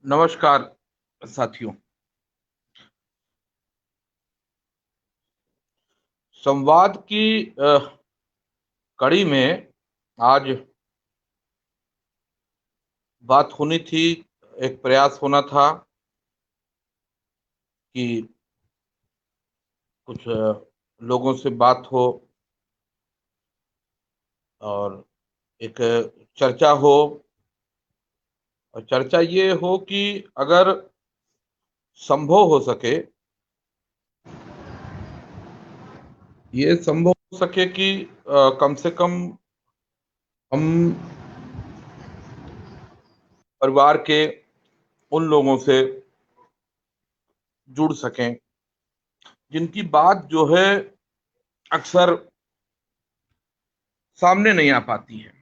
नमस्कार साथियों। संवाद की कड़ी में आज बात होनी थी। एक प्रयास होना था कि कुछ लोगों से बात हो और एक चर्चा हो। और चर्चा ये हो कि अगर संभव हो सके, ये संभव हो सके कि कम से कम हम परिवार के उन लोगों से जुड़ सकें जिनकी बात जो है अक्सर सामने नहीं आ पाती है।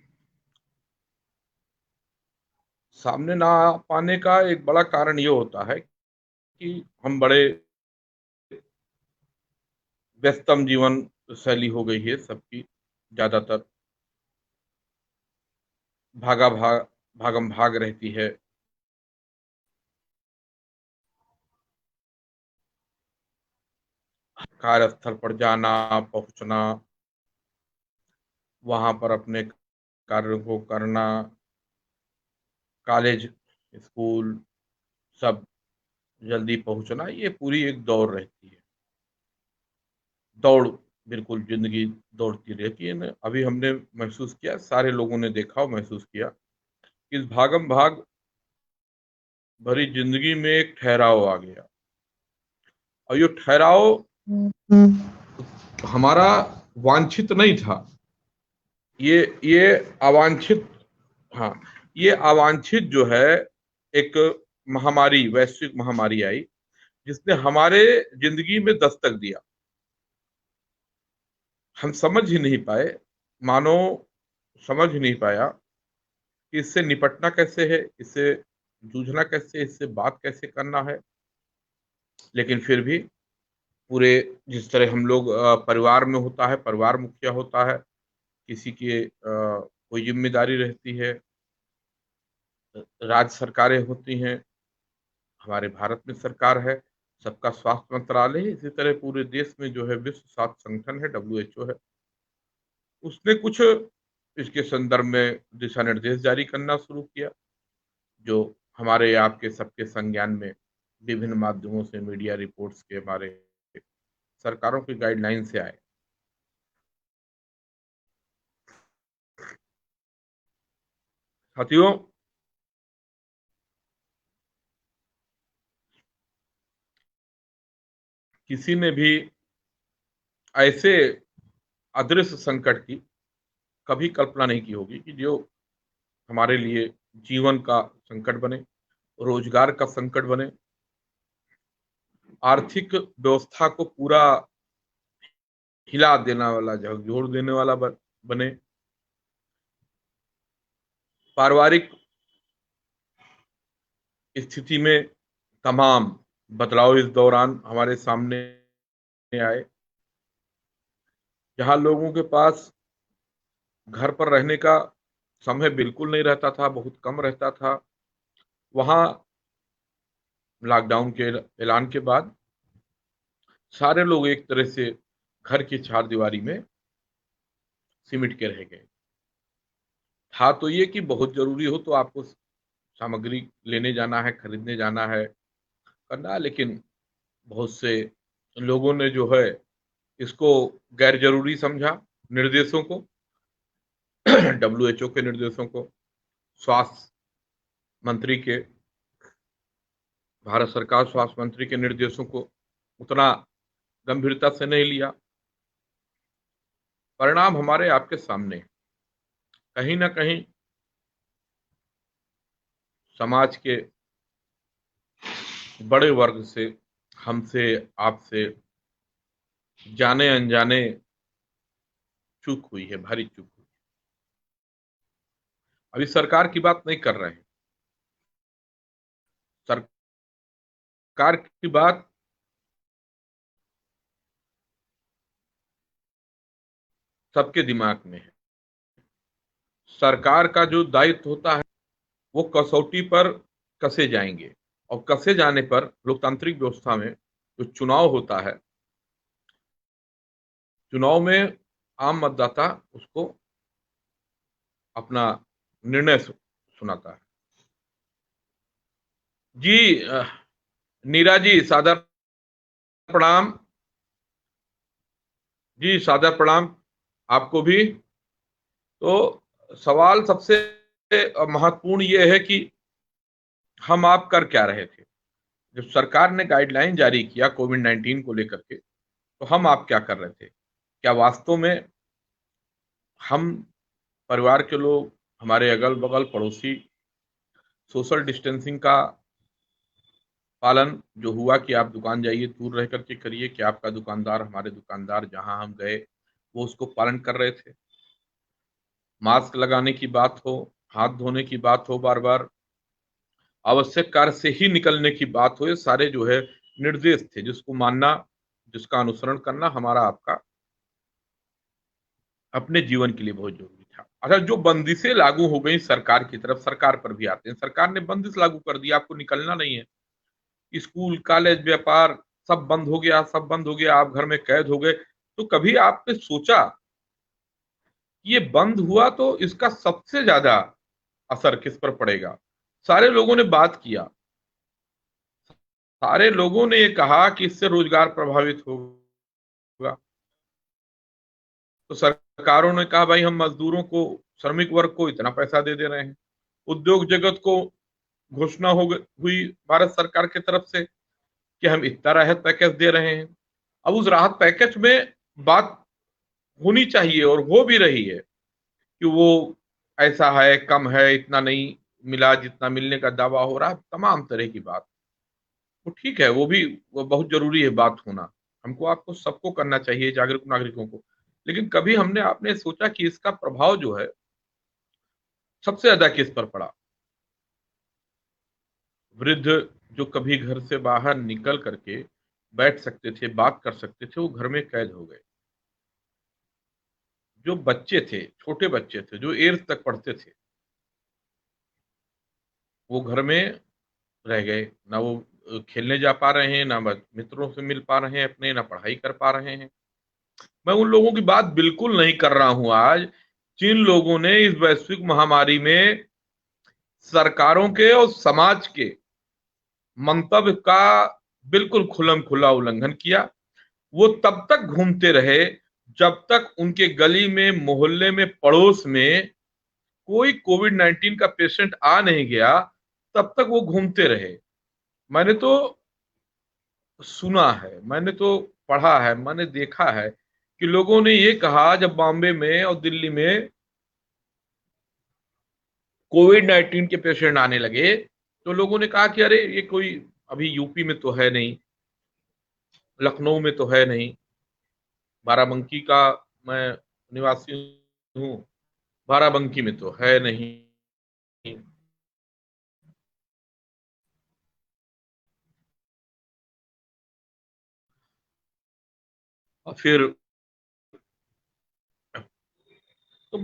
सामने ना आ पाने का एक बड़ा कारण ये होता है कि हम बड़े व्यस्तम जीवन शैली हो गई है सबकी। ज्यादातर भागम भाग रहती है। कार्यस्थल पर जाना, पहुंचना, वहां पर अपने कार्य को करना, कॉलेज, स्कूल, सब जल्दी पहुंचना, ये पूरी एक दौड़ रहती है। दौड़, बिल्कुल जिंदगी दौड़ती रहती है ना। अभी हमने महसूस किया, सारे लोगों ने देखा और महसूस किया कि इस भागम भाग भरी जिंदगी में एक ठहराव आ गया। और ये ठहराव हमारा वांछित नहीं था। ये अवांछित, हाँ, ये अवांछित जो है एक महामारी, वैश्विक महामारी आई जिसने हमारे जिंदगी में दस्तक दिया। हम समझ ही नहीं पाए, मानो समझ ही नहीं पाया कि इससे निपटना कैसे है, इससे जूझना कैसे, इससे बात कैसे करना है। लेकिन फिर भी पूरे, जिस तरह हम लोग परिवार में होता है, परिवार मुखिया होता है, किसी की कोई जिम्मेदारी रहती है, राज्य सरकारें होती हैं, हमारे भारत में सरकार है, सबका स्वास्थ्य मंत्रालय है, इसी तरह पूरे देश में जो है विश्व स्वास्थ्य संगठन है, WHO है। उसने कुछ इसके संदर्भ में दिशा निर्देश जारी करना शुरू किया, जो हमारे आपके सबके संज्ञान में विभिन्न माध्यमों से, मीडिया रिपोर्ट्स के हमारे सरकारों की गाइडलाइन से आए। साथियों, किसी ने भी ऐसे अदृश्य संकट की कभी कल्पना नहीं की होगी कि जो हमारे लिए जीवन का संकट बने, रोजगार का संकट बने, आर्थिक व्यवस्था को पूरा हिला देने वाला, झकझोर देने वाला बने, पारिवारिक स्थिति में तमाम बदलाव इस दौरान हमारे सामने आए। जहां लोगों के पास घर पर रहने का समय बिल्कुल नहीं रहता था, बहुत कम रहता था, वहां लॉकडाउन के ऐलान के बाद सारे लोग एक तरह से घर की चार दीवारी में सिमट के रह गए। था तो ये कि बहुत जरूरी हो तो आपको सामग्री लेने जाना है, खरीदने जाना है, करना है, लेकिन बहुत से लोगों ने जो है इसको गैर जरूरी समझा, निर्देशों को, WHO के निर्देशों को, स्वास्थ्य मंत्री के, भारत सरकार स्वास्थ्य मंत्री के निर्देशों को उतना गंभीरता से नहीं लिया। परिणाम हमारे आपके सामने है। कहीं ना कहीं समाज के बड़े वर्ग से, हमसे, आपसे जाने अनजाने चूक हुई है, भारी चूक हुई। अभी सरकार की बात नहीं कर रहे हैं। सरकार की बात सबके दिमाग में है। सरकार का जो दायित्व होता है वो कसौटी पर कसे जाएंगे, और कसे जाने पर लोकतांत्रिक व्यवस्था में जो चुनाव होता है, चुनाव में आम मतदाता उसको अपना निर्णय सुनाता है। जी नीरा जी सादर प्रणाम। जी सादर प्रणाम आपको भी। तो सवाल सबसे महत्वपूर्ण ये है कि हम आप कर क्या रहे थे जब सरकार ने गाइडलाइन जारी किया कोविड-19 को लेकर के, तो हम आप क्या कर रहे थे? क्या वास्तव में हम परिवार के लोग, हमारे अगल-बगल पड़ोसी सोशल डिस्टेंसिंग का पालन जो हुआ कि आप दुकान जाइए दूर रह करके करिए, कि आपका दुकानदार, हमारे दुकानदार जहां हम गए वो उसको पालन कर रहे थे? मास्क लगाने की बात हो, हाथ धोने की बात हो, बार बार आवश्यक कार्य से ही निकलने की बात हो, ये सारे जो है निर्देश थे जिसको मानना, जिसका अनुसरण करना हमारा आपका अपने जीवन के लिए बहुत जरूरी था। अच्छा, जो बंदिशें लागू हो गई सरकार की तरफ, सरकार पर भी आते हैं, सरकार ने बंदिश लागू कर दी, आपको निकलना नहीं है, स्कूल कॉलेज व्यापार सब बंद हो गया, सब बंद हो गया, आप घर में कैद हो गए। तो कभी आपने सोचा कि ये बंद हुआ तो इसका सबसे ज्यादा असर किस पर पड़ेगा? सारे लोगों ने बात किया, सारे लोगों ने ये कहा कि इससे रोजगार प्रभावित होगा। तो सरकारों ने कहा भाई हम मजदूरों को, श्रमिक वर्ग को इतना पैसा दे दे रहे हैं। उद्योग जगत को घोषणा हुई भारत सरकार की तरफ से कि हम इतना राहत पैकेज दे रहे हैं। अब उस राहत पैकेज में बात होनी चाहिए और हो भी रही है कि वो ऐसा है, कम है, इतना नहीं मिला जितना मिलने का दावा हो रहा है, तमाम तरह की बात। वो ठीक है, वो बहुत जरूरी है बात होना, हमको आपको सबको करना चाहिए, जागरूक नागरिकों को। लेकिन कभी हमने आपने सोचा कि इसका प्रभाव जो है सबसे ज्यादा किस पर पड़ा? वृद्ध जो कभी घर से बाहर निकल करके बैठ सकते थे, बात कर सकते थे, वो घर में कैद हो गए। जो बच्चे थे, छोटे बच्चे थे, जो 8th तक पढ़ते थे, वो घर में रह गए। ना वो खेलने जा पा रहे हैं, ना मित्रों से मिल पा रहे हैं अपने, ना पढ़ाई कर पा रहे हैं। मैं उन लोगों की बात बिल्कुल नहीं कर रहा हूं आज, जिन लोगों ने इस वैश्विक महामारी में सरकारों के और समाज के मंतव्य का बिल्कुल खुल्लम खुला उल्लंघन किया। वो तब तक घूमते रहे जब तक उनके गली में, मोहल्ले में, पड़ोस में कोई कोविड-19 का पेशेंट आ नहीं गया, तब तक वो घूमते रहे। मैंने तो सुना है, मैंने तो पढ़ा है, मैंने देखा है कि लोगों ने ये कहा जब बॉम्बे में और दिल्ली में कोविड-19 के पेशेंट आने लगे, तो लोगों ने कहा कि अरे ये कोई अभी यूपी में तो है नहीं, लखनऊ में तो है नहीं, बाराबंकी का मैं निवासी हूँ, बाराबंकी में तो है नहीं। और फिर तो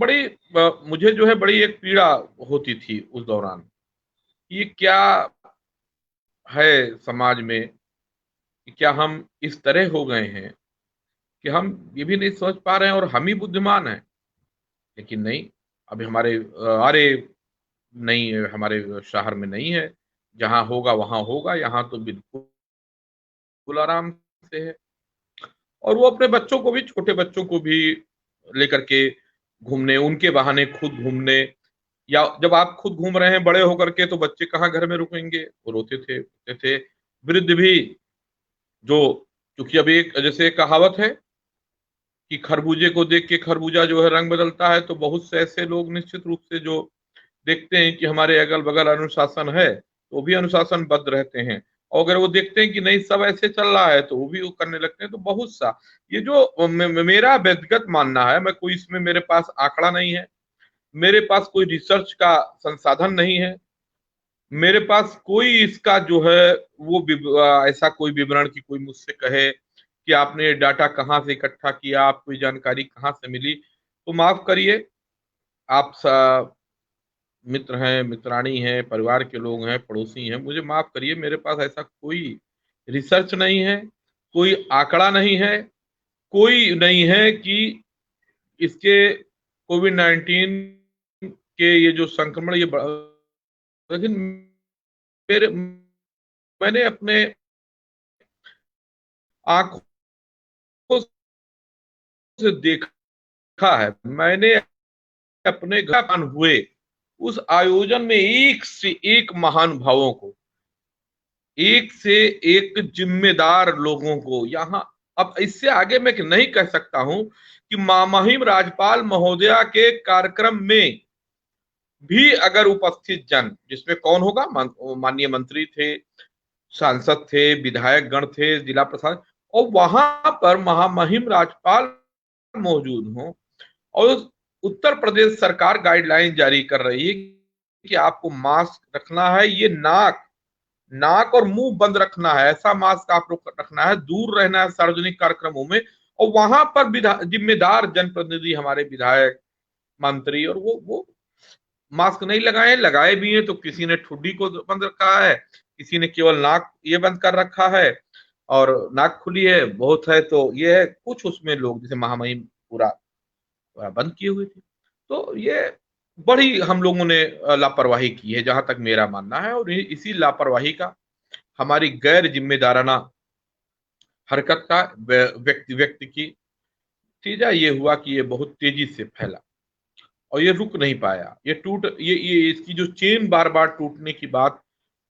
मुझे जो है बड़ी एक पीड़ा होती थी उस दौरान, ये क्या है समाज में, कि क्या हम इस तरह हो गए हैं कि हम ये भी नहीं समझ पा रहे हैं और हम ही बुद्धिमान हैं। लेकिन नहीं, अभी अरे नहीं, हमारे शहर में नहीं है, जहां होगा वहां होगा, यहाँ तो बिल्कुल आराम से है। और वो अपने बच्चों को भी, छोटे बच्चों को भी लेकर के घूमने, उनके बहाने खुद घूमने, या जब आप खुद घूम रहे हैं बड़े होकर के तो बच्चे कहाँ घर में रुकेंगे, वो रोते थे। वृद्ध भी जो, क्योंकि अभी एक जैसे एक कहावत है कि खरबूजे को देख के खरबूजा जो है रंग बदलता है, तो बहुत से ऐसे लोग निश्चित रूप से जो देखते हैं कि हमारे अगल बगल अनुशासन है तो वो भी अनुशासनबद्ध रहते हैं, और अगर वो देखते हैं कि नहीं सब ऐसे चल रहा है तो वो भी वो करने लगते हैं। तो बहुत सा ये जो मेरा व्यक्तिगत मानना है, मैं कोई इसमें, मेरे पास आंकड़ा नहीं है, मेरे पास कोई रिसर्च का संसाधन नहीं है, मेरे पास कोई इसका जो है ऐसा कोई विवरण की कोई मुझसे कहे कि आपने ये डाटा कहाँ से इकट्ठा किया, आपको ये जानकारी कहाँ से मिली, तो माफ करिए, आप मित्र हैं, मित्राणी हैं, परिवार के लोग हैं, पड़ोसी हैं, मुझे माफ करिए, मेरे पास ऐसा कोई रिसर्च नहीं है, कोई आंकड़ा नहीं है, कोई नहीं है कि इसके कोविड-19 के ये जो संक्रमण ये लेकिन मेरे मैंने अपने आंखों से देखा है, मैंने अपने कान हुए उस आयोजन में एक से एक महानुभावों को, एक से एक जिम्मेदार लोगों को यहाँ, अब इससे आगे मैं नहीं कह सकता हूं कि महामहिम राज्यपाल महोदया के कार्यक्रम में भी अगर उपस्थित जन, जिसमें कौन होगा, माननीय मंत्री थे, सांसद थे, विधायक गण थे, जिला प्रशासन, और वहां पर महामहिम राज्यपाल मौजूद हों और उत्तर प्रदेश सरकार गाइडलाइन जारी कर रही है कि आपको मास्क रखना है, ये नाक नाक और मुंह बंद रखना है, ऐसा मास्क आप लोग रखना है, दूर रहना है सार्वजनिक कार्यक्रमों में, और वहां पर जिम्मेदार जनप्रतिनिधि हमारे विधायक, मंत्री, और वो मास्क नहीं लगाए, लगाए भी हैं तो किसी ने ठुड्डी को बंद रखा है, किसी ने केवल नाक ये बंद कर रखा है और नाक खुली है, बहुत है तो ये है, कुछ उसमें लोग जैसे महामहिम पूरा बंद किए हुए थे। तो ये बड़ी हम लोगों ने लापरवाही की है, जहां तक मेरा मानना है, और इसी लापरवाही का, हमारी गैर जिम्मेदाराना हरकत का, व्यक्ति व्यक्ति की नतीजा ये हुआ कि ये बहुत तेजी से फैला और ये रुक नहीं पाया, ये इसकी जो चेन बार बार टूटने की बात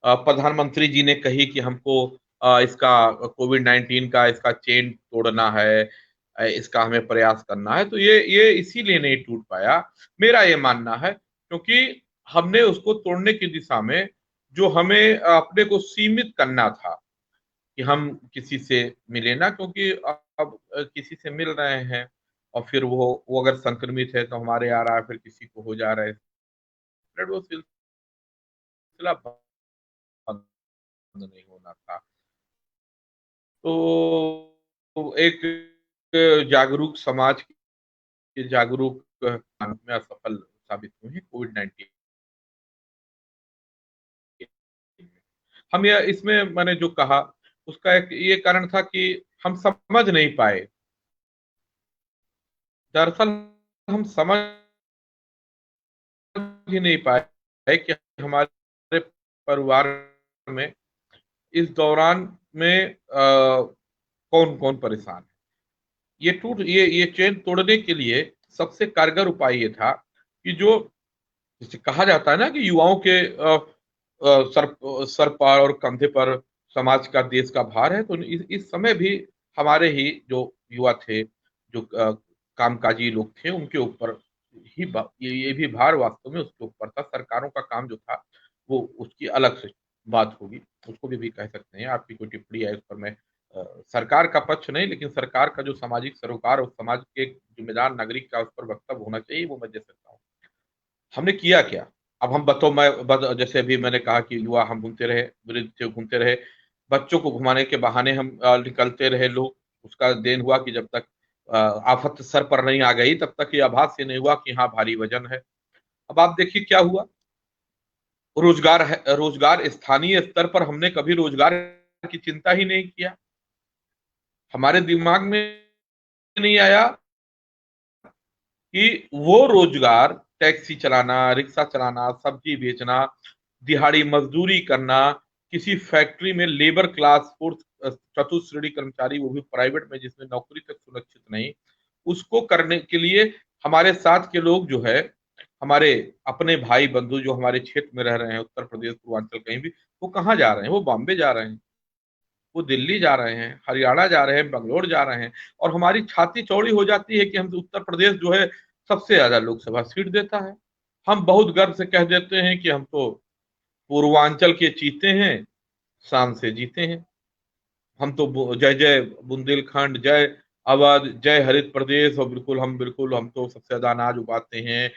प्रधानमंत्री जी ने कही कि हमको इसका कोविड-19 का इसका चेन तोड़ना है, इसका हमें प्रयास करना है, तो ये इसीलिए नहीं टूट पाया, मेरा ये मानना है, क्योंकि हमने उसको तोड़ने की दिशा में जो हमें अपने को सीमित करना था कि हम किसी से मिले ना, क्योंकि अब किसी से मिल रहे हैं और फिर वो अगर संक्रमित है तो हमारे आ रहा है, फिर किसी को हो जा रहा है, फिर वो सिलसिला बंद नहीं होना था। तो एक जागरूक समाज के जागरूक में असफल साबित हुए हैं कोविड-19। हम यह इसमें मैंने जो कहा उसका एक ये कारण था कि हम समझ नहीं पाए, दरअसल हम समझ ही नहीं पाए कि हमारे परिवार में इस दौरान में कौन कौन परेशान है। ये चेन तोड़ने के लिए सबसे कारगर उपाय ये था कि जो जिसे कहा जाता है ना कि युवाओं के सर पर और कंधे पर समाज का, देश का भार है, तो इस समय भी हमारे ही जो युवा थे, जो कामकाजी लोग थे, उनके ऊपर ही ये भी भार वास्तव में उसके ऊपर था। सरकारों का काम जो था वो उसकी अलग से बात होगी, उसको भी कह सकते हैं, आपकी कोई टिप्पणी है उस पर मैं सरकार का पक्ष नहीं, लेकिन सरकार का जो सामाजिक सरोकार और समाज के एक जिम्मेदार नागरिक का उस पर वक्तव्य होना चाहिए, वो मैं दे सकता हूँ। हमने किया क्या? अब हम बतौ मैं जैसे अभी मैंने कहा कि युवा हम घूमते रहे, वृद्ध थे घूमते रहे, बच्चों को घुमाने के बहाने हम निकलते रहे लोग, उसका देन हुआ कि जब तक आफत सर पर नहीं आ गई तब तक ये आभास ये नहीं हुआ कि हाँ भारी वजन है। अब आप देखिए क्या हुआ, रोजगार है, रोजगार स्थानीय स्तर पर हमने कभी रोजगार की चिंता ही नहीं किया, हमारे दिमाग में नहीं आया कि वो रोजगार, टैक्सी चलाना, रिक्शा चलाना, सब्जी बेचना, दिहाड़ी मजदूरी करना, किसी फैक्ट्री में लेबर क्लास फोर्स चतुश्रेणी कर्मचारी, वो भी प्राइवेट में जिसमें नौकरी तक सुरक्षित नहीं, उसको करने के लिए हमारे साथ के लोग जो है, हमारे अपने भाई बंधु जो हमारे क्षेत्र में रह रहे हैं, उत्तर प्रदेश, पूर्वांचल, कहीं भी, वो कहाँ जा रहे हैं? वो बॉम्बे जा रहे हैं, वो दिल्ली जा रहे हैं, हरियाणा जा रहे हैं, बंगलोर जा रहे हैं, और हमारी छाती चौड़ी हो जाती है कि हम उत्तर प्रदेश जो है सबसे ज्यादा लोकसभा सीट देता है। हम बहुत गर्व से कह देते हैं कि हम तो पूर्वांचल के चीते हैं, शान से जीते हैं, हम तो जय जय बुंदेलखंड, जय अवध, जय हरित प्रदेश, और बिल्कुल हम तो सबसे ज्यादा अनाज उगाते हैं।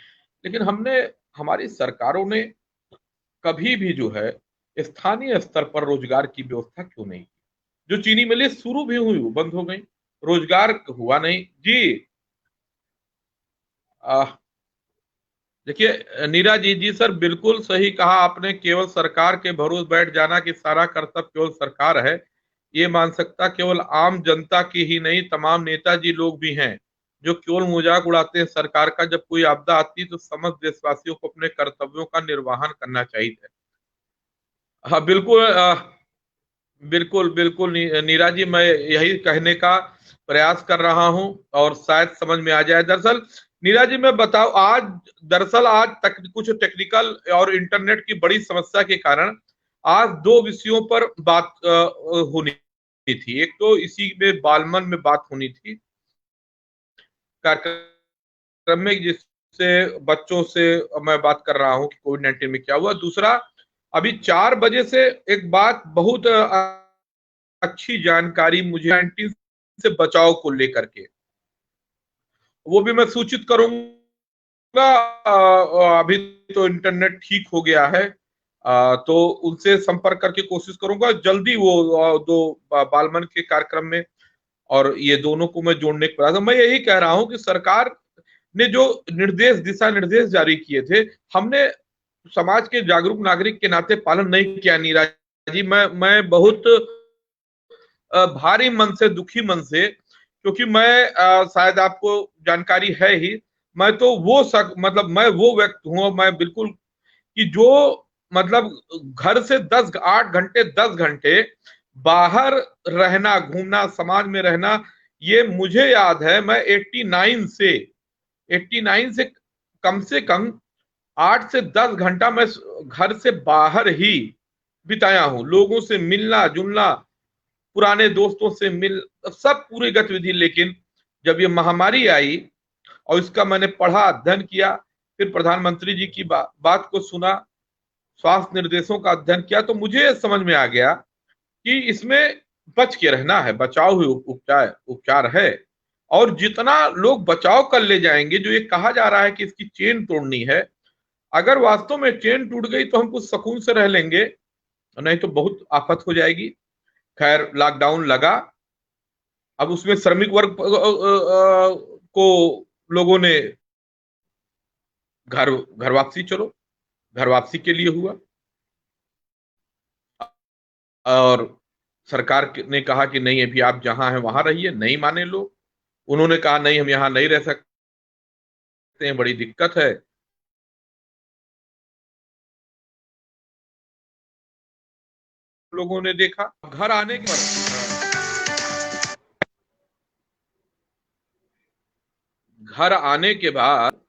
लेकिन हमने, हमारी सरकारों ने कभी भी जो है स्थानीय स्तर पर रोजगार की व्यवस्था क्यों नहीं की? जो चीनी मिलें शुरू भी हुई वो बंद हो गई, रोजगार हुआ नहीं जी। देखिए नीरा जी, जी सर, बिल्कुल सही कहा आपने। केवल सरकार के भरोसे बैठ जाना कि सारा कर्तव्य केवल सरकार है, ये मान सकता केवल आम जनता की ही नहीं, तमाम नेताजी लोग भी हैं जो केवल मजाक उड़ाते हैं सरकार का। जब कोई आपदा आती है तो समस्त देशवासियों को अपने कर्तव्यों का निर्वहन करना चाहिए। हाँ बिल्कुल, बिल्कुल बिल्कुल नीरा जी, मैं यही कहने का प्रयास कर रहा हूं और शायद समझ में आ जाए। दरअसल नीरा जी, मैं बताऊं, आज दरअसल आज तक कुछ टेक्निकल और इंटरनेट की बड़ी समस्या के कारण आज दो विषयों पर बात होनी थी। एक तो इसी में बालमन में बात होनी थी कार्यक्रम में, जिससे बच्चों से मैं बात कर रहा हूं कि कोविड 19 में क्या हुआ। दूसरा, अभी 4 बजे से एक बात बहुत अच्छी जानकारी मुझे 19 से बचाव को लेकर के, वो भी मैं सूचित करूंगा। अभी तो इंटरनेट ठीक हो गया है, तो उनसे संपर्क करके कोशिश करूंगा जल्दी वो दो बालमन के कार्यक्रम में, और ये दोनों को मैं जोड़ने का प्रयास। मैं यही कह रहा हूं कि सरकार ने जो निर्देश, दिशा निर्देश जारी किए थे, हमने समाज के जागरूक नागरिक के नाते पालन नहीं किया नीरज जी। मैं बहुत भारी मन से, दुखी मन से, क्योंकि मैं शायद आपको जानकारी है ही, मैं तो वो मतलब मैं वो व्यक्ति हूं, मैं बिल्कुल कि जो मतलब घर से 8 घंटे 10 घंटे बाहर रहना, घूमना, समाज में रहना, ये मुझे याद है मैं 89 से कम 8 से 10 घंटा मैं घर से बाहर ही बिताया हूं। लोगों से मिलना जुलना, पुराने दोस्तों से मिल, सब पूरी गतिविधि। लेकिन जब ये महामारी आई और इसका मैंने पढ़ा, अध्ययन किया, फिर प्रधानमंत्री जी की बात को सुना, स्वास्थ्य निर्देशों का अध्ययन किया, तो मुझे समझ में आ गया कि इसमें बच के रहना है, बचाव ही उपचार उपचार है। और जितना लोग बचाव कर ले जाएंगे, जो ये कहा जा रहा है कि इसकी चेन तोड़नी है, अगर वास्तव में चेन टूट गई तो हम कुछ सुकून से रह लेंगे, नहीं तो बहुत आफत हो जाएगी। खैर, लॉकडाउन लगा, अब उसमें श्रमिक वर्ग को लोगों ने घर घर वापसी, चलो घर वापसी के लिए हुआ, और सरकार ने कहा कि नहीं, अभी आप जहां हैं वहां रहिए। नहीं माने लोग, उन्होंने कहा नहीं, हम यहां नहीं रह सकते हैं, बड़ी दिक्कत है। लोगों ने देखा घर आने के बाद, घर आने के बाद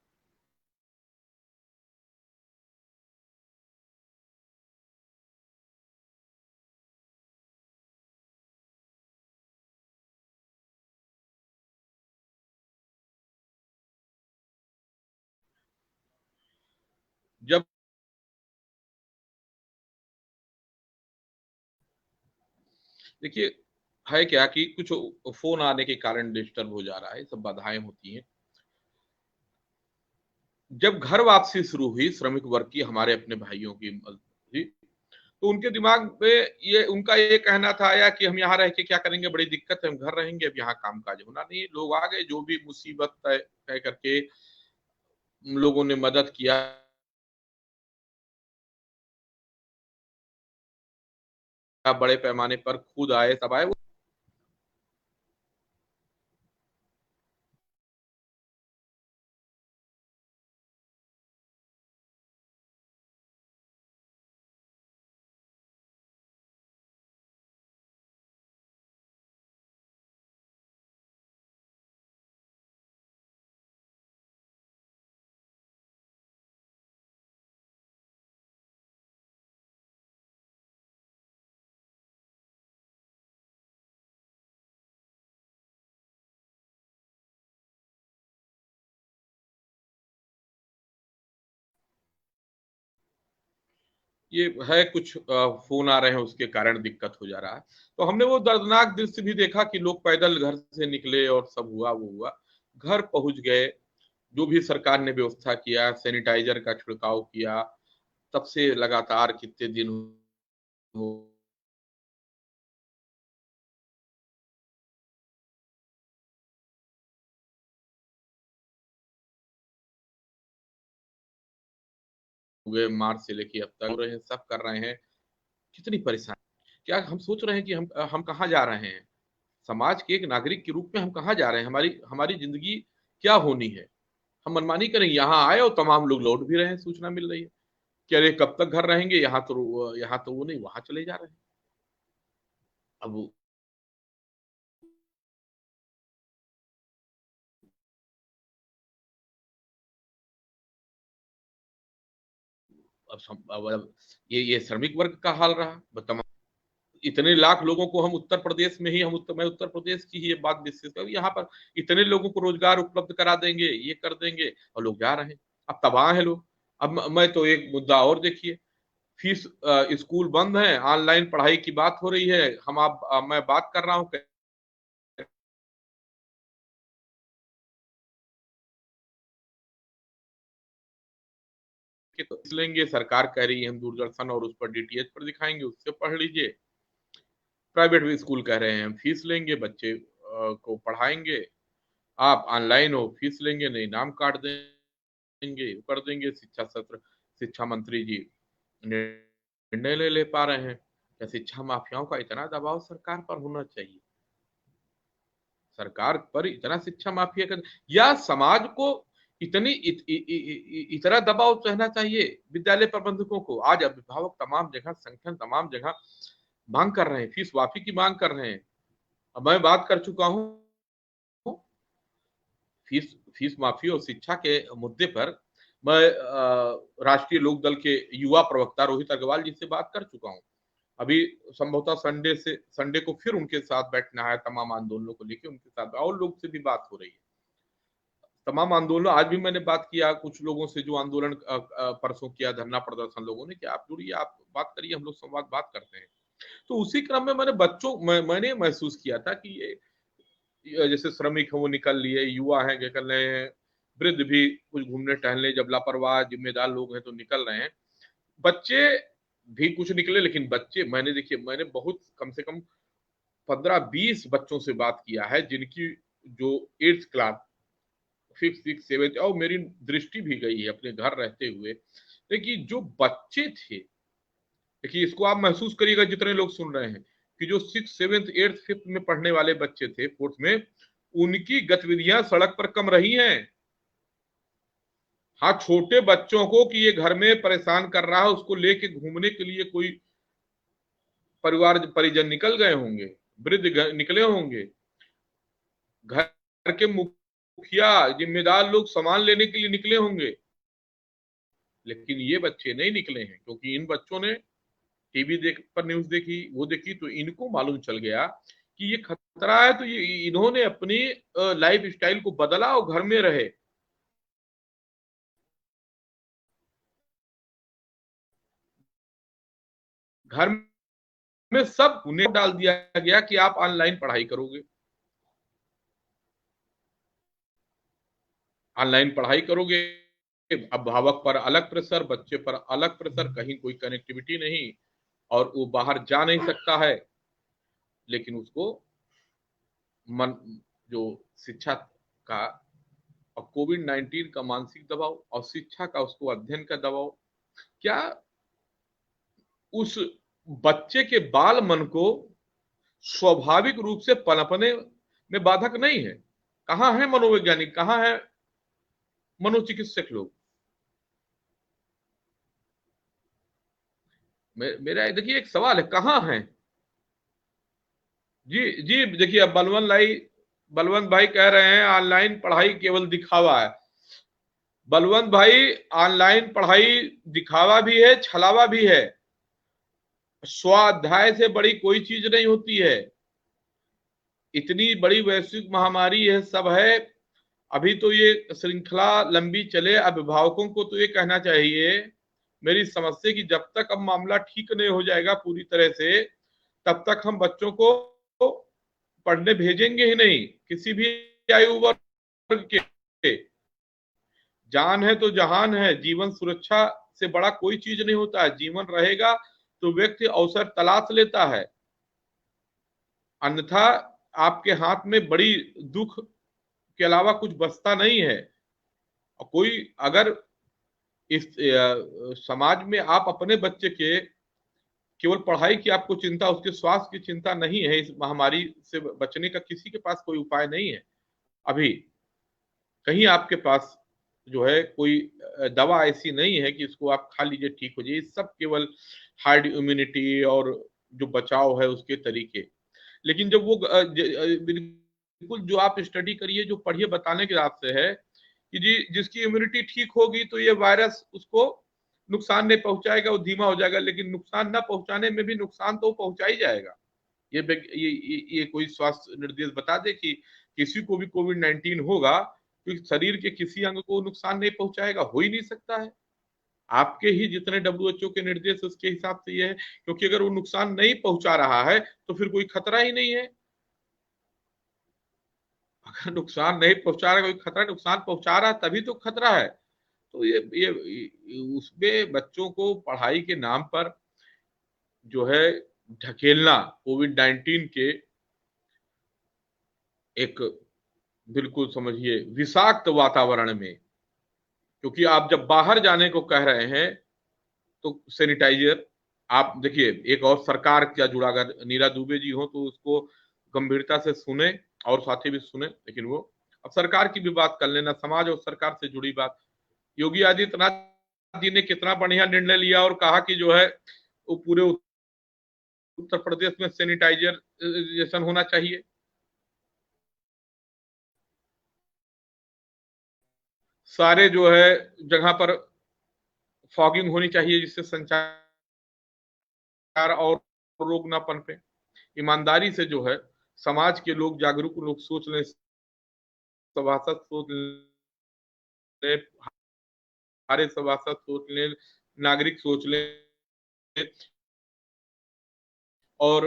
जब, देखिए, है क्या कि कुछ फोन आने के कारण डिस्टर्ब हो जा रहा है, सब बाधाएं होती हैं। जब घर वापसी शुरू हुई श्रमिक वर्ग की, हमारे अपने भाइयों की थी, तो उनके दिमाग में ये, उनका ये कहना था आया कि हम यहाँ रह के क्या करेंगे, बड़ी दिक्कत है, हम घर रहेंगे, अब यहाँ काम काज होना नहीं। लोग आ गए, जो भी मुसीबत तय तय करके लोगों ने मदद किया, बड़े पैमाने पर खुद आए, सब आए। ये है कुछ फोन आ रहे हैं, उसके कारण दिक्कत हो जा रहा है। तो हमने वो दर्दनाक दृश्य भी देखा कि लोग पैदल घर से निकले और सब हुआ वो हुआ, घर पहुंच गए। जो भी सरकार ने व्यवस्था किया, सैनिटाइजर का छिड़काव किया, तब से लगातार कितने दिन हो गए, मार्च से लेके अब तक हो रहे हैं, सब कर रहे हैं। कितनी परेशानी। क्या हम सोच रहे हैं कि हम कहाँ जा रहे हैं? समाज के एक नागरिक के रूप में हम कहाँ जा रहे हैं? हमारी हमारी जिंदगी क्या होनी है? हम मनमानी करेंगे? यहाँ आए और तमाम लोग लौट भी रहे हैं, सूचना मिल रही है कि अरे कब तक घर रहेंगे, यहाँ तो वो नहीं, वहां चले जा रहे हैं। अब अब ये श्रमिक वर्ग का हाल रहा। तमाम इतने लाख लोगों को हम उत्तर प्रदेश में ही मैं उत्तर प्रदेश की ही ये बात विशेष कर, यहाँ पर इतने लोगों को रोजगार उपलब्ध करा देंगे, ये कर देंगे, और लोग जा रहे हैं। अब तबाह है लोग। अब मैं तो एक मुद्दा और देखिए, फीस, स्कूल बंद है, ऑनलाइन पढ़ाई की बात हो रही है। मैं बात कर रहा हूँ कि तो लेंगे, सरकार कह रही है हम दूरदर्शन और उस पर डीटीएच पर दिखाएंगे, उससे पढ़ लीजिए। प्राइवेट भी स्कूल कह रहे हैं हम फीस लेंगे, बच्चे को पढ़ाएंगे, आप ऑनलाइन हो, फीस लेंगे नहीं, नाम काट देंगे, कर देंगे। शिक्षा मंत्री जी निर्णय ले पा रहे हैं? क्या शिक्षा माफियाओं का इतना दबाव सरकार पर होना चाहिए? सरकार पर इतना शिक्षा माफिया का, या समाज को इतना दबाव सहना चाहिए? विद्यालय प्रबंधकों को आज अभिभावक तमाम जगह, संगठन तमाम जगह मांग कर रहे हैं, फीस माफी की मांग कर रहे हैं। अब मैं बात कर चुका हूँ फीस फीस माफी और शिक्षा के मुद्दे पर। मैं राष्ट्रीय लोकदल के युवा प्रवक्ता रोहित अग्रवाल जी से बात कर चुका हूँ। अभी संभवतः संडे को फिर उनके साथ बैठना है, तमाम आंदोलनों को लेकर उनके साथ और लोग से भी बात हो रही है। तमाम आंदोलन, आज भी मैंने बात किया कुछ लोगों से जो आंदोलन परसों किया, धरना प्रदर्शन, लोगों ने कि आप जुड़िए, आप बात करिए, हम लोग संवाद बात करते हैं। तो उसी क्रम में मैंने महसूस किया था कि ये जैसे श्रमिक है वो निकल लिए, युवा है निकल रहे हैं, वृद्ध भी कुछ घूमने टहलने, जब लापरवाह जिम्मेदार लोग हैं तो निकल रहे हैं, बच्चे भी कुछ निकले। लेकिन बच्चे, मैंने बहुत कम से कम 15-20 बच्चों से बात किया है जिनकी जो 8th class, 5th 6th 7th, और मेरी दृष्टि भी गई है अपने घर रहते हुए। देखिए जो बच्चे थे, देखिए इसको आप महसूस करिएगा जितने लोग सुन रहे हैं, कि जो 6th 7th 8th 5th में पढ़ने वाले बच्चे थे, 4th में, उनकी गतिविधियां सड़क पर कम रही हैं। हाँ, छोटे बच्चों को कि ये घर में परेशान कर रहा है, उसको लेके घूमने के लिए कोई परिवार परिजन निकल गए होंगे, वृद्ध निकले होंगे, घर के मुखिया जिम्मेदार लोग सामान लेने के लिए निकले होंगे। लेकिन ये बच्चे नहीं निकले हैं, क्योंकि इन बच्चों ने टीवी पर न्यूज देखी, वो देखी, तो इनको मालूम चल गया कि ये खतरा है। तो ये इन्होंने अपनी लाइफ स्टाइल को बदला और घर में रहे। घर में सब उन्हें डाल दिया गया कि आप ऑनलाइन पढ़ाई करोगे, ऑनलाइन पढ़ाई करोगे। अभिभावक पर अलग प्रेशर, बच्चे पर अलग प्रेशर, कहीं कोई कनेक्टिविटी नहीं, और वो बाहर जा नहीं सकता है। लेकिन उसको मन, जो शिक्षा का और कोविड-19 का मानसिक दबाव और शिक्षा का उसको अध्ययन का दबाव, क्या उस बच्चे के बाल मन को स्वाभाविक रूप से पनपने में बाधक नहीं है? कहाँ है मनोवैज्ञानिक, कहाँ है मनोचिकित्सक लोग? मेरा देखिए एक सवाल है, कहाँ है? जी जी, देखिए अब बलवंत भाई कह रहे हैं ऑनलाइन पढ़ाई केवल दिखावा है। बलवंत भाई, ऑनलाइन पढ़ाई दिखावा भी है, छलावा भी है। स्वाध्याय से बड़ी कोई चीज नहीं होती है। इतनी बड़ी वैश्विक महामारी है, सब है, अभी तो ये श्रृंखला लंबी चले। अभिभावकों को तो ये कहना चाहिए, मेरी समझ से, कि जब तक अब मामला ठीक नहीं हो जाएगा पूरी तरह से, तब तक हम बच्चों को पढ़ने भेजेंगे ही नहीं, किसी भी आयु वर्ग के। जान है तो जहान है, जीवन सुरक्षा से बड़ा कोई चीज नहीं होता है। जीवन रहेगा तो व्यक्ति अवसर तलाश लेता है, अन्यथा आपके हाथ में बड़ी दुख के अलावा कुछ बचता नहीं है। और कोई अगर इस समाज में आप अपने बच्चे के केवल पढ़ाई की आपको चिंता, उसके स्वास्थ्य की चिंता नहीं है। इस महामारी से बचने का किसी के पास कोई उपाय नहीं है अभी। कहीं आपके पास जो है कोई दवा ऐसी नहीं है कि इसको आप खा लीजिए ठीक हो जाए। सब केवल हार्ड इम्यूनिटी और जो बचाव है उसके तरीके। लेकिन जब वो बिल्कुल जो आप स्टडी करिए, जो पढ़िए, बताने के हिसाब से है कि जी जिसकी इम्यूनिटी ठीक होगी तो ये वायरस उसको नुकसान नहीं पहुंचाएगा, वो धीमा हो जाएगा। लेकिन नुकसान ना पहुंचाने में भी नुकसान तो पहुंचा ही जाएगा। ये कोई स्वास्थ्य निर्देश बता दे कि किसी को भी कोविड-19 होगा तो शरीर के किसी अंग को नुकसान नहीं पहुंचाएगा? हो ही नहीं सकता है। आपके ही जितने डब्ल्यूएचओ के निर्देश उसके हिसाब से ये है, क्योंकि अगर वो नुकसान नहीं पहुंचा रहा है तो फिर कोई खतरा ही नहीं है। अगर नुकसान नहीं पहुंचा रहा, कोई खतरा, नुकसान पहुंचा रहा तभी तो खतरा है। तो ये उसमें बच्चों को पढ़ाई के नाम पर जो है ढकेलना कोविड-19 के एक बिल्कुल समझिए विषाक्त वातावरण में। क्योंकि आप जब बाहर जाने को कह रहे हैं तो सैनिटाइजर, आप देखिए एक और सरकार क्या जुड़ा, अगर नीरा दुबे जी हो तो उसको गंभीरता से सुने और साथी भी सुने। लेकिन वो अब सरकार की भी बात कर लेना, समाज और सरकार से जुड़ी बात। योगी आदित्यनाथ जी ने कितना बढ़िया निर्णय लिया और कहा कि जो है वो पूरे उत्तर प्रदेश में सैनिटाइजेशन होना चाहिए। सारे जो है जगह पर फॉगिंग होनी चाहिए जिससे संचार और रोग ना पनपे। ईमानदारी से जो है समाज के लोग, जागरूक लोग सोच लें, सभासद सोच लें, हमारे सभासद सोच लें, नागरिक सोच लें और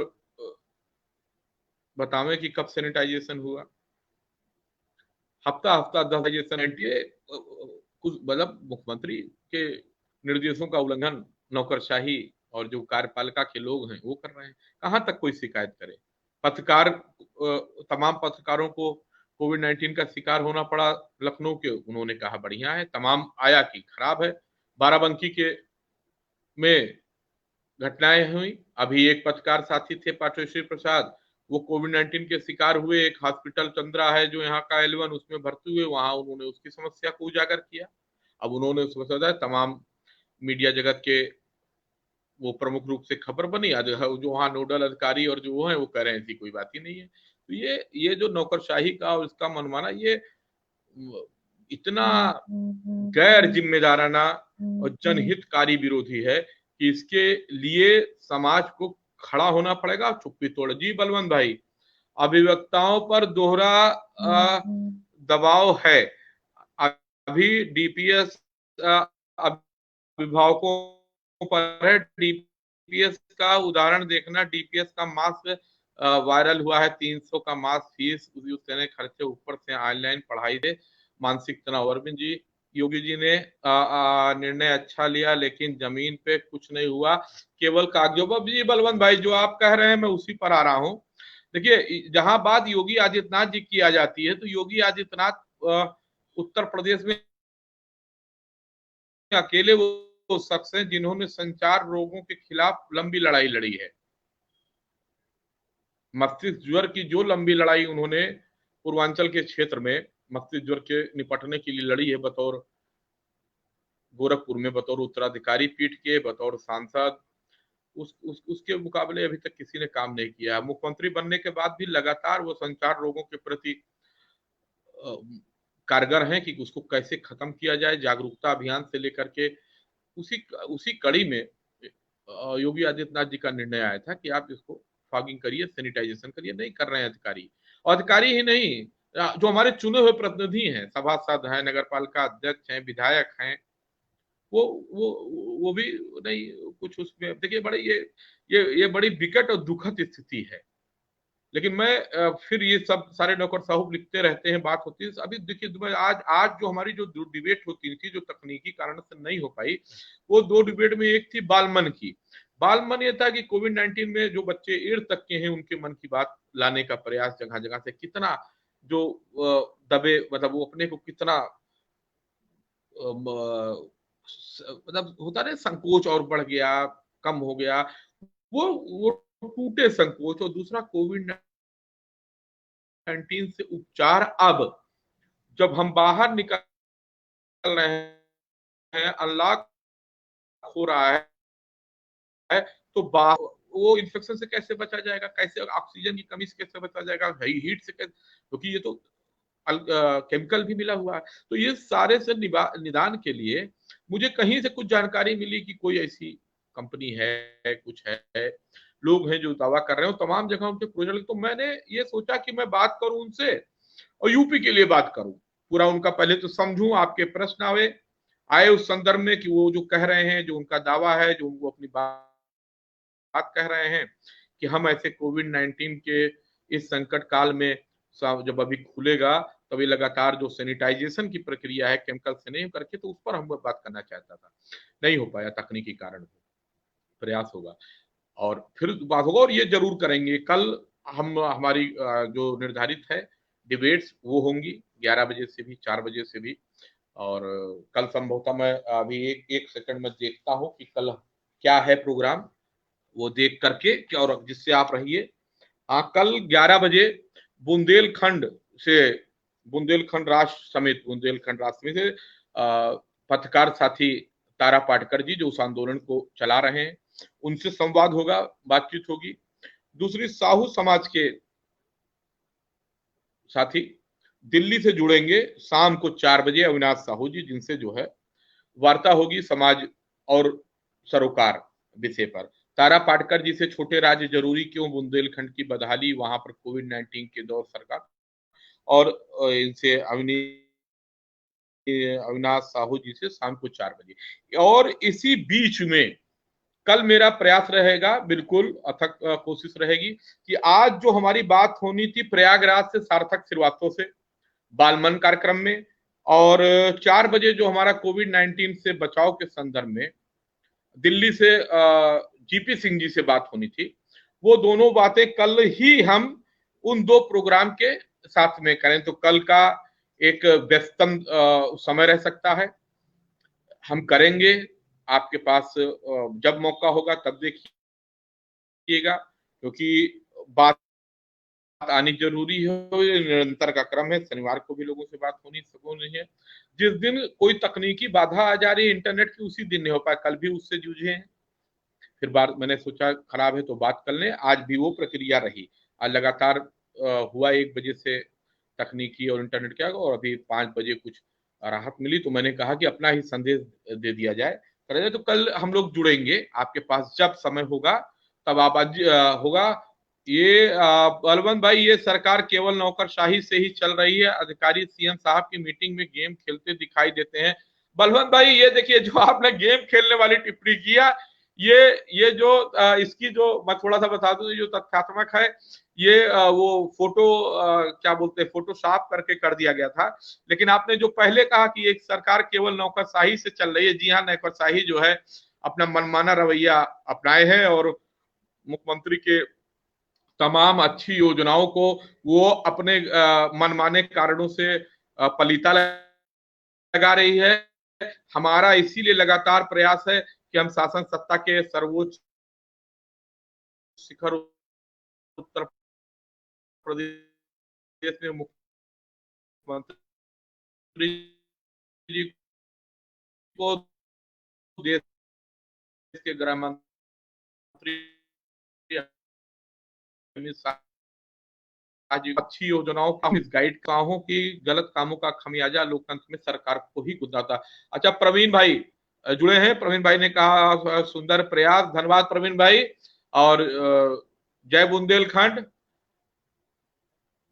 बतावें कि कब सैनिटाइजेशन हुआ। हफ्ता हफ्ता 10 कुछ मतलब मुख्यमंत्री के निर्देशों का उल्लंघन नौकरशाही और जो कार्यपालिका के लोग हैं वो कर रहे हैं। कहां तक कोई शिकायत करे? पत्रकार, तमाम पत्रकारों को कोविड-19 का शिकार होना पड़ा लखनऊ के, उन्होंने कहा बढ़िया है, तमाम आया कि खराब है। बाराबंकी के में घटनाएं हुई। अभी एक पत्रकार साथी थे पाटेश्वरी प्रसाद, वो कोविड-19 के शिकार हुए। एक हॉस्पिटल चंद्रा है जो यहाँ का L1, उसमें भर्ती हुए, वहां उन्होंने उसकी समस्या को उजागर किया। अब उन्होंने उसमें समझा, तमाम मीडिया जगत के वो प्रमुख रूप से खबर बनी। आज जो वहाँ नोडल अधिकारी और जो वो है वो कह रहे हैं ऐसी कोई बात ही नहीं है। तो ये जो नौकरशाही का और इसका मनमाना, ये इतना गैर जिम्मेदाराना और जनहितकारी विरोधी है कि इसके लिए समाज को खड़ा होना पड़ेगा। चुप्पी तोड़ जी बलवंत भाई, अभिवक्ताओं पर दोहरा दबाव है। अभी डीपीएस अभिभावकों पर है। डीपीएस का उदाहरण देखना, डीपीएस का मास्क वायरल हुआ है, 300 का मास्क फीस उसने खर्चे, ऊपर से ऑनलाइन पढ़ाई से मानसिक तनाव। अरविंद जी, योगी जी ने निर्णय अच्छा लिया लेकिन जमीन पे कुछ नहीं हुआ, केवल कागजों पर। जी बलवंत भाई, जो आप कह रहे हैं मैं उसी पर आ रहा हूँ। देखिए, जहां बात योगी आदित्यनाथ जी की आ जाती है तो योगी आदित्यनाथ उत्तर प्रदेश में अकेले वो शख्स हैं जिन्होंने संचार रोगों के खिलाफ लंबी लड़ाई लड़ी है। मस्तिष्क ज्वर की जो लंबी लड़ाई उन्होंने पूर्वांचल के क्षेत्र में मस्तिष्क ज्वर के निपटने के लिए लड़ी है, बतौर गोरखपुर में बतौर उत्तराधिकारी पीठ के, बतौर सांसद, उसके मुकाबले अभी तक किसी ने काम नहीं किया। मुख्यमंत्री बनने के बाद भी लगातार वो संचार रोगों के प्रति कारगर हैं कि उसको कैसे खत्म किया जाए, जागरूकता अभियान से लेकर के। उसी उसी कड़ी में योगी आदित्यनाथ जी का निर्णय आया था कि आप इसको फॉगिंग करिए, सैनिटाइजेशन करिए। नहीं कर रहे हैं अधिकारी। और अधिकारी ही नहीं, जो हमारे चुने हुए प्रतिनिधि हैं, सभासद हैं, नगर पालिका अध्यक्ष हैं, विधायक हैं, वो वो वो भी नहीं कुछ उसमें। देखिए, बड़े ये बड़ी विकट और दुखद स्थिति है। लेकिन मैं फिर ये सब सारे नौकर साहब लिखते रहते हैं, बात होती है। अभी देखिए, आज आज जो हमारी जो डिबेट होती थी, जो तकनीकी कारण से नहीं हो पाई, वो दो डिबेट में एक थी बालमन की। बालमन ये था कि कोविड-19 में जो बच्चे 8 तक के हैं उनके मन की बात लाने का प्रयास जगह जगह से कितना जो दबे, मतलब वो अपने को कितना मतलब होता ना संकोच और बढ़ गया, कम हो गया, वो टूटे संकोच। और दूसरा कोविड 19 से उपचार। अब जब हम बाहर निकल रहे हैं, अनलॉक हो रहा है, तो वो इन्फेक्शन से कैसे बचा जाएगा, कैसे ऑक्सीजन की कमी से कैसे बचा जाएगा, हीट से कैसे, क्योंकि ये तो केमिकल भी मिला हुआ है। तो ये सारे से निदान के लिए मुझे कहीं से कुछ जानकारी मिली कि कोई ऐसी कंपनी है, कुछ है, लोग हैं जो दावा कर रहे हो, तमाम जगह उनके प्रोजेक्ट। तो मैंने ये सोचा कि मैं बात करूं उनसे और यूपी के लिए बात करूं, पूरा उनका पहले तो समझूं, आपके प्रश्न आए उस संदर्भ में कि वो जो कह रहे हैं, जो उनका दावा है, जो वो अपनी बात कह रहे हैं कि हम ऐसे कोविड-19 के इस संकट काल में जब अभी खुलेगा, तभी लगातार जो सैनिटाइजेशन की प्रक्रिया है केमिकल से नहीं करके, तो उस पर हम बात करना चाहता था, नहीं हो पाया तकनीकी कारण। प्रयास होगा और फिर बात होगा, और ये जरूर करेंगे। कल हम हमारी जो निर्धारित है डिबेट्स वो होंगी 11 बजे से भी, 4 बजे से भी। और कल संभवतः मैं अभी एक सेकंड में देखता हूँ कि कल क्या है प्रोग्राम, वो देख करके क्या, और जिससे आप रहिए। कल 11 बजे बुंदेलखंड से, बुंदेलखंड राष्ट्र समिति, बुंदेलखंड राष्ट्र समिति से पत्रकार साथी तारा पाटकर जी, जो उस आंदोलन को चला रहे हैं, उनसे संवाद होगा, बातचीत होगी। दूसरी, साहू समाज के साथी दिल्ली से जुड़ेंगे शाम को 4 बजे, अविनाश साहू जी, जिनसे जो है वार्ता होगी समाज और सरोकार विषय पर। तारा पाटकर जी से छोटे राज्य जरूरी क्यों, बुंदेलखंड की बदहाली, वहां पर कोविड-19 के दौर सरकार, और इनसे अविनाश साहू जी से शाम को 4 बजे। और इसी बीच में कल मेरा प्रयास रहेगा, बिल्कुल अथक कोशिश रहेगी कि आज जो हमारी बात होनी थी प्रयागराज से सार्थक श्रीवास्तव से बालमन कार्यक्रम में, और 4 बजे जो हमारा कोविड-19 से बचाव के संदर्भ में दिल्ली से जीपी सिंह जी से बात होनी थी, वो दोनों बातें कल ही हम उन दो प्रोग्राम के साथ में करें। तो कल का एक व्यस्तम समय रह सकता है, हम करेंगे। आपके पास जब मौका होगा तब देखिएगा, क्योंकि बात आनी जरूरी है, निरंतर का क्रम है। शनिवार को भी लोगों से बात होनी है। जिस दिन कोई तकनीकी बाधा आ जा रही है इंटरनेट की, उसी दिन नहीं हो पाया, कल भी उससे जूझे हैं। फिर बात मैंने सोचा खराब है तो बात कर लें, आज भी वो प्रक्रिया रही। आज लगातार हुआ 1 बजे से तकनीकी और इंटरनेट क्या, और अभी 5 बजे कुछ राहत मिली, तो मैंने कहा कि अपना ही संदेश दे दिया जाए, करें। तो कल हम लोग जुड़ेंगे, आपके पास जब समय होगा तब आप होगा। ये बलवंत भाई, ये सरकार केवल नौकरशाही से ही चल रही है, अधिकारी सीएम साहब की मीटिंग में गेम खेलते दिखाई देते हैं। बलवंत भाई, ये देखिए जो आपने गेम खेलने वाली टिप्पणी किया, ये जो इसकी जो मैं थोड़ा सा बता दूं, जो तथ्यात्मक है, ये वो फोटो क्या बोलते हैं, फोटो साफ करके कर दिया गया था। लेकिन आपने जो पहले कहा कि एक सरकार केवल नौकरशाही से चल रही है, जी हाँ, नौकरशाही जो है अपना मनमाना रवैया अपनाए है, और मुख्यमंत्री के तमाम अच्छी योजनाओं को वो अपने मनमाने कारणों से पलीता लगा रही है। हमारा इसीलिए लगातार प्रयास है कि हम शासन सत्ता के सर्वोच्च शिखर उत्तर प्रदेश में मुख्यमंत्री जी को, देश के गृह मंत्री अमित शाह जी, अच्छी योजनाओं का इस गाइड कामों की, गलत कामों का खमियाजा लोकतंत्र में सरकार को ही गुजरता। अच्छा, प्रवीण भाई जुड़े हैं। प्रवीण भाई ने कहा सुंदर प्रयास, धन्यवाद प्रवीण भाई। और जय बुंदेलखंड,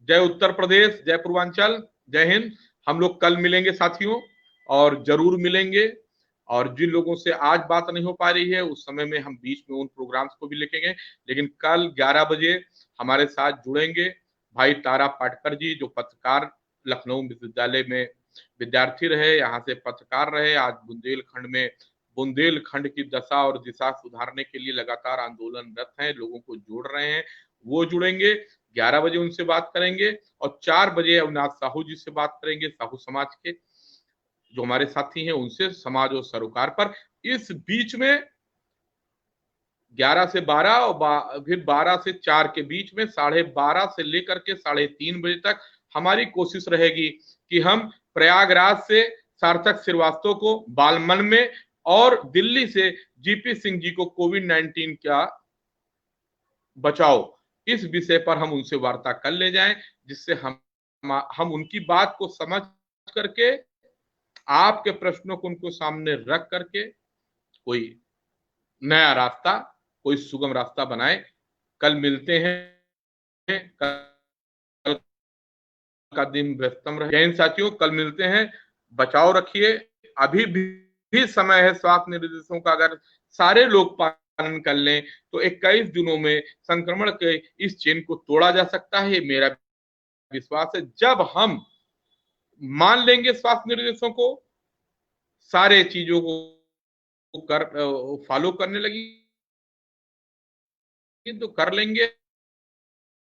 जय उत्तर प्रदेश, जय पूर्वांचल, जय हिंद। हम लोग कल मिलेंगे साथियों, और जरूर मिलेंगे। और जिन लोगों से आज बात नहीं हो पा रही है, उस समय में हम बीच में उन प्रोग्राम्स को भी लिखेंगे। लेकिन कल 11 बजे हमारे साथ जुड़ेंगे भाई तारा पाटकर जी, जो पत्रकार, लखनऊ विश्वविद्यालय में विद्यार्थी रहे, यहाँ से पत्रकार रहे, आज बुंदेलखंड में बुंदेलखंड की दशा और दिशा सुधारने के लिए लगातार आंदोलनरत हैं, लोगों को जोड़ रहे हैं। वो जुड़ेंगे, 11 बजे उनसे बात करेंगे, और 4 बजे अविनाश साहू जी से बात करेंगे, साहू समाज के। जो हमारे साथी हैं उनसे, समाज और सरोकार पर। इस बीच में 11 से 12 और फिर 12 से 4 के बीच में 12:30 से लेकर के 3:30 बजे तक हमारी कोशिश रहेगी कि हम प्रयागराज से सार्थक श्रीवास्तव को बालमन में और दिल्ली से जीपी सिंह जी को कोविड-19 का बचाओ, इस विषय पर हम उनसे वार्ता कर ले जाएं, जिससे हम उनकी बात को समझ करके, आपके प्रश्नों को उनको सामने रख करके कोई नया रास्ता, कोई सुगम रास्ता बनाए। कल मिलते हैं। कल का दिन व्यस्तम रहे। जय हिंद साथियों, कल मिलते हैं। बचाव रखिए। अभी भी समय है स्वास्थ्य निर्देशों का अगर सारे लोग पालन कर लें तो 21 दिनों में संक्रमण के इस चेन को तोड़ा जा सकता है। मेरा विश्वास है जब हम मान लेंगे स्वास्थ्य निर्देशों को, सारे चीजों को कर फॉलो करने लगी तो कर लेंगे।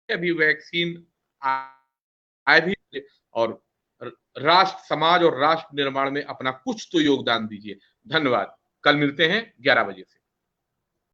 अभी वैक्सीन आए भी, और राष्ट्र, समाज और राष्ट्र निर्माण में अपना कुछ तो योगदान दीजिए। धन्यवाद। कल मिलते हैं 11 बजे से।